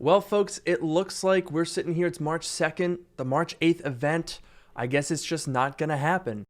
Well, folks, it looks like we're sitting here. It's March 2nd, the March 8th event. I guess it's just not going to happen.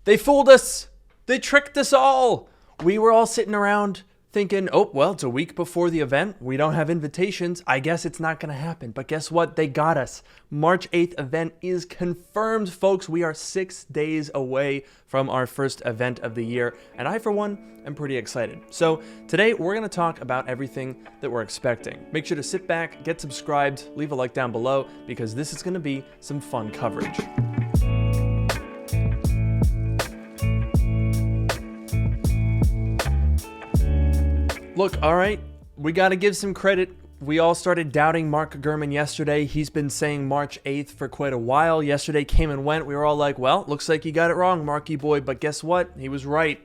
They fooled us. They tricked us all. We were all sitting around thinking, oh, well, it's a week before the event. We don't have invitations. I guess it's not going to happen. But guess what? They got us. March 8th event is confirmed, folks. We are 6 days away from our first event of the year. And I, for one, am pretty excited. So today we're going to talk about everything that we're expecting. Make sure to sit back, get subscribed, leave a like down below, because this is going to be some fun coverage. Look, all right, we got to give some credit. We all started doubting Mark Gurman yesterday. He's been saying March 8th for quite a while. Yesterday came and went. We were all like, well, looks like you got it wrong, Marky boy. But guess what? He was right.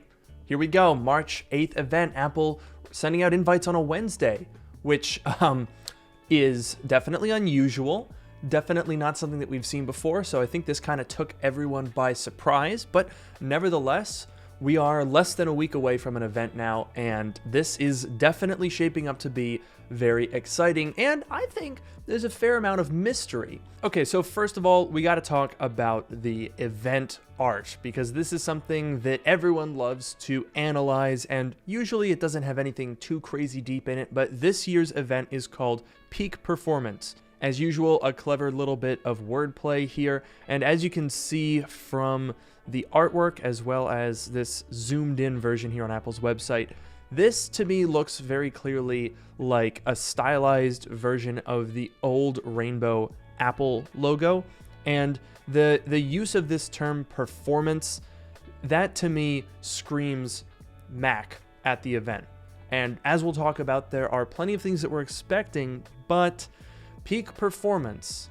Here we go. March 8th event. Apple sending out invites on a Wednesday, which is definitely unusual. Definitely not something that we've seen before. So I think this kind of took everyone by surprise. But nevertheless, we are less than a week away from an event now, and this is definitely shaping up to be very exciting, and I think there's a fair amount of mystery. Okay, so first of all, we got to talk about the event art, because this is something that everyone loves to analyze, and usually it doesn't have anything too crazy deep in it, but this year's event is called Peak Performance. As usual, a clever little bit of wordplay here, and as you can see from the artwork as well as this zoomed in version here on Apple's website, this to me looks very clearly like a stylized version of the old rainbow Apple logo. And the use of this term performance, that to me screams Mac at the event. And as we'll talk about, there are plenty of things that we're expecting, but peak performance,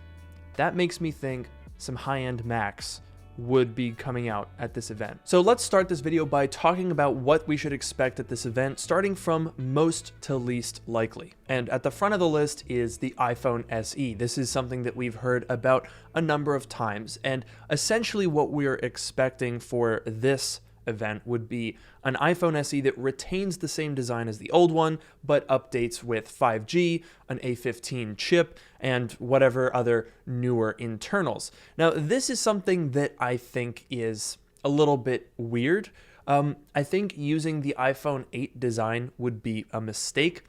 that makes me think some high-end Macs would be coming out at this event. So let's start this video by talking about what we should expect at this event, starting from most to least likely. And at the front of the list is the iPhone SE. This is something that we've heard about a number of times, and essentially what we're expecting for this event would be an iPhone SE that retains the same design as the old one, but updates with 5G, an A15 chip, and whatever other newer internals. Now, this is something that I think is a little bit weird. I think using the iPhone 8 design would be a mistake.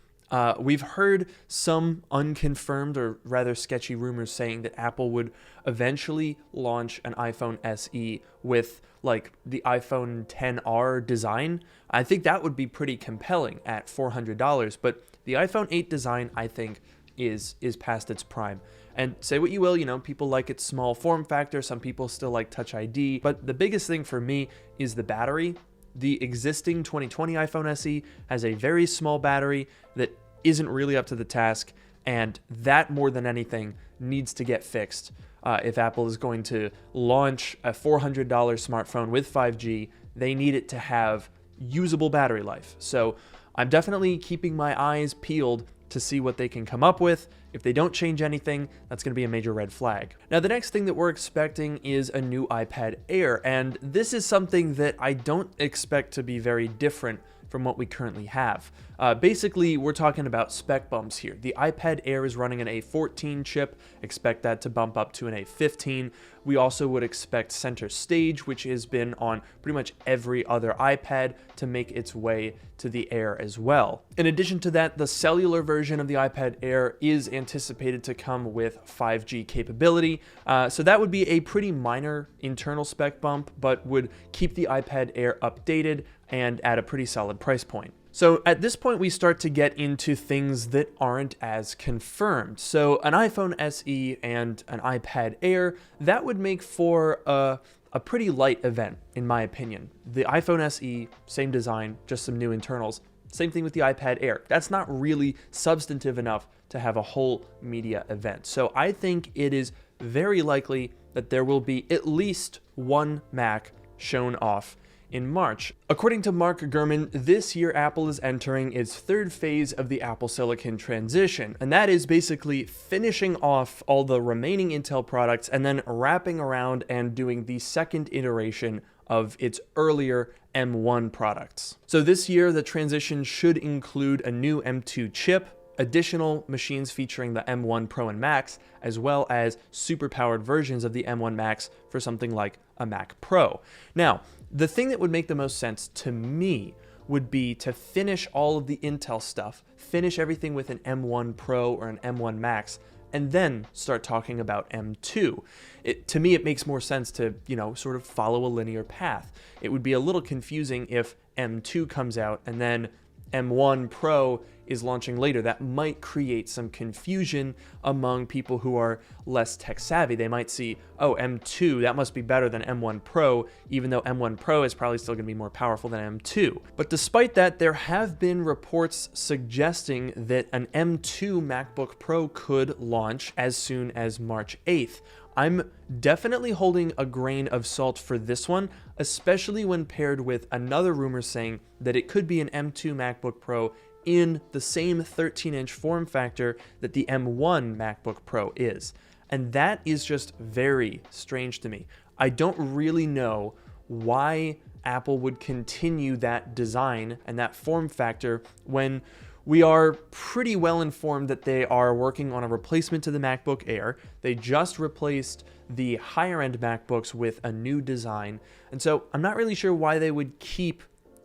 We've heard some unconfirmed or rather sketchy rumors saying that Apple would eventually launch an iPhone SE with like the iPhone XR design. I think that would be pretty compelling at $400, but the iPhone 8 design, I think, is past its prime. And say what you will, you know, people like its small form factor, some people still like Touch ID, but the biggest thing for me is the battery. The existing 2020 iPhone SE has a very small battery that isn't really up to the task, and that more than anything needs to get fixed. If Apple is going to launch a $400 smartphone with 5G, they need it to have usable battery life. So I'm definitely keeping my eyes peeled to see what they can come up with. If they don't change anything, that's going to be a major red flag. Now, the next thing that we're expecting is a new iPad Air, and this is something that I don't expect to be very different from what we currently have. Basically, we're talking about spec bumps here. The iPad Air is running an A14 chip. Expect that to bump up to an A15. We also would expect Center Stage, which has been on pretty much every other iPad, to make its way to the Air as well. In addition to that, the cellular version of the iPad Air is anticipated to come with 5G capability. So that would be a pretty minor internal spec bump, but would keep the iPad Air updated and at a pretty solid price point. So at this point, we start to get into things that aren't as confirmed. So an iPhone SE and an iPad Air, that would make for a pretty light event, in my opinion. The iPhone SE, same design, just some new internals. Same thing with the iPad Air. That's not really substantive enough to have a whole media event. So I think it is very likely that there will be at least one Mac shown off in March. According to Mark Gurman, this year Apple is entering its third phase of the Apple Silicon transition, and that is basically finishing off all the remaining Intel products and then wrapping around and doing the second iteration of its earlier M1 products. So this year, the transition should include a new M2 chip, additional machines featuring the M1 Pro and Max, as well as super-powered versions of the M1 Max for something like a Mac Pro. Now, the thing that would make the most sense to me would be to finish all of the Intel stuff, finish everything with an M1 Pro or an M1 Max, and then start talking about M2. To me, it makes more sense to, sort of follow a linear path. It would be a little confusing if M2 comes out and then M1 Pro is launching later. That might create some confusion among people who are less tech savvy. They might see, oh, M2, that must be better than M1 Pro, even though M1 Pro is probably still going to be more powerful than M2. But despite that, there have been reports suggesting that an M2 MacBook Pro could launch as soon as March 8th. I'm definitely holding a grain of salt for this one, especially when paired with another rumor saying that it could be an M2 MacBook Pro in the same 13-inch form factor that the M1 MacBook Pro is. And that is just very strange to me. I don't really know why Apple would continue that design and that form factor when we are pretty well informed that they are working on a replacement to the MacBook Air. They just replaced the higher-end MacBooks with a new design. And so I'm not really sure why they would keep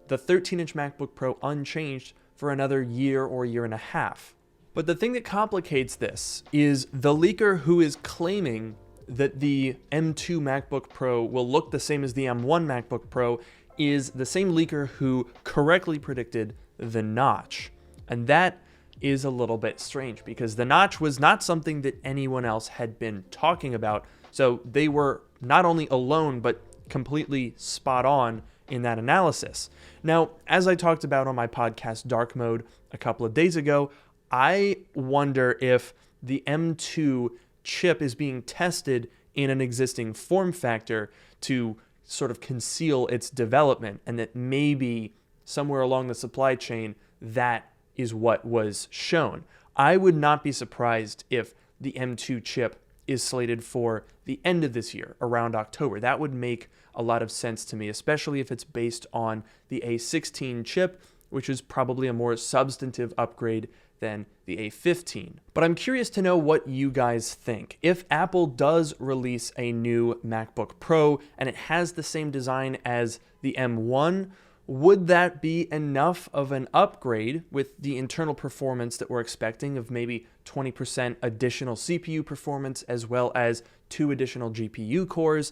the 13-inch MacBook Pro unchanged for another year or year and a half. But the thing that complicates this is the leaker who is claiming that the M2 MacBook Pro will look the same as the M1 MacBook Pro is the same leaker who correctly predicted the notch. And that is a little bit strange because the notch was not something that anyone else had been talking about. So they were not only alone, but completely spot on in that analysis. Now, as I talked about on my podcast Dark Mode a couple of days ago, I wonder if the M2 chip is being tested in an existing form factor to sort of conceal its development, and that maybe somewhere along the supply chain that is what was shown. I would not be surprised if the M2 chip is slated for the end of this year, around October. That would make a lot of sense to me, especially if it's based on the A16 chip, which is probably a more substantive upgrade than the A15. But I'm curious to know what you guys think. If Apple does release a new MacBook Pro and it has the same design as the M1, would that be enough of an upgrade with the internal performance that we're expecting of maybe 20% additional CPU performance as well as 2 additional GPU cores?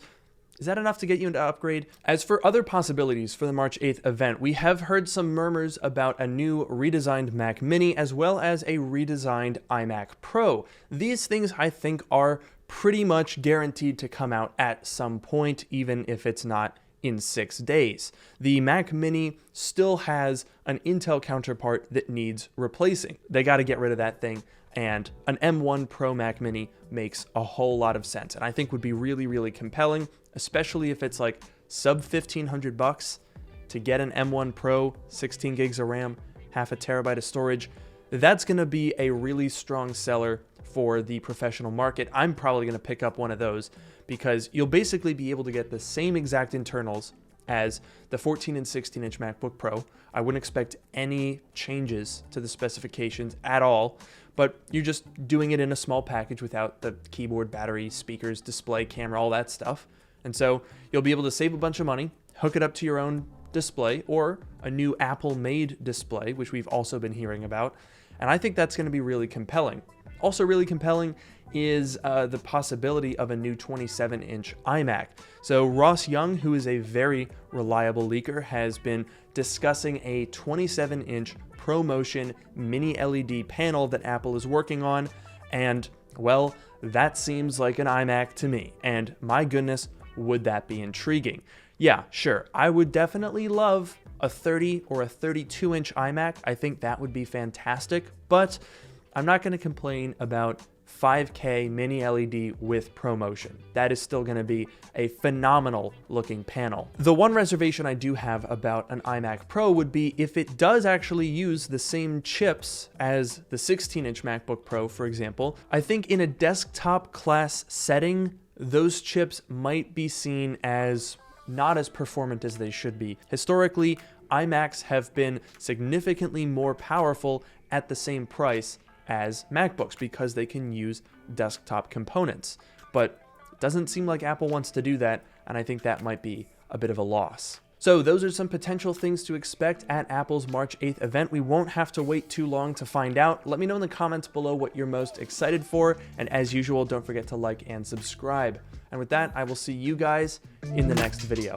Is that enough to get you into upgrade? As for other possibilities for the March 8th event, we have heard some murmurs about a new redesigned Mac Mini as well as a redesigned iMac Pro. These things I think are pretty much guaranteed to come out at some point, even if it's not in 6 days. The Mac Mini still has an Intel counterpart that needs replacing. They got to get rid of that thing, and an M1 Pro Mac Mini makes a whole lot of sense, and I think would be really, really compelling, especially if it's like sub $1,500 to get an M1 Pro, 16 gigs of RAM, half a terabyte of storage. That's going to be a really strong seller for the professional market. I'm probably going to pick up one of those because you'll basically be able to get the same exact internals as the 14 and 16-inch MacBook Pro. I wouldn't expect any changes to the specifications at all, but you're just doing it in a small package without the keyboard, battery, speakers, display, camera, all that stuff. And so you'll be able to save a bunch of money, hook it up to your own display or a new Apple-made display, which we've also been hearing about. And I think that's going to be really compelling. Also really compelling is the possibility of a new 27-inch iMac. So Ross Young, who is a very reliable leaker, has been discussing a 27-inch ProMotion mini LED panel that Apple is working on, and, well, that seems like an iMac to me, and my goodness, would that be intriguing. Yeah, sure, I would definitely love a 30 or a 32-inch iMac. I think that would be fantastic, but I'm not going to complain about 5K mini LED with ProMotion. That is still going to be a phenomenal looking panel. The one reservation I do have about an iMac Pro would be if it does actually use the same chips as the 16-inch MacBook Pro, for example. I think in a desktop class setting, those chips might be seen as not as performant as they should be. Historically, iMacs have been significantly more powerful at the same price as MacBooks because they can use desktop components. But it doesn't seem like Apple wants to do that, and I think that might be a bit of a loss. So those are some potential things to expect at Apple's March 8th event. We won't have to wait too long to find out. Let me know in the comments below what you're most excited for. And as usual, don't forget to like and subscribe. And with that, I will see you guys in the next video.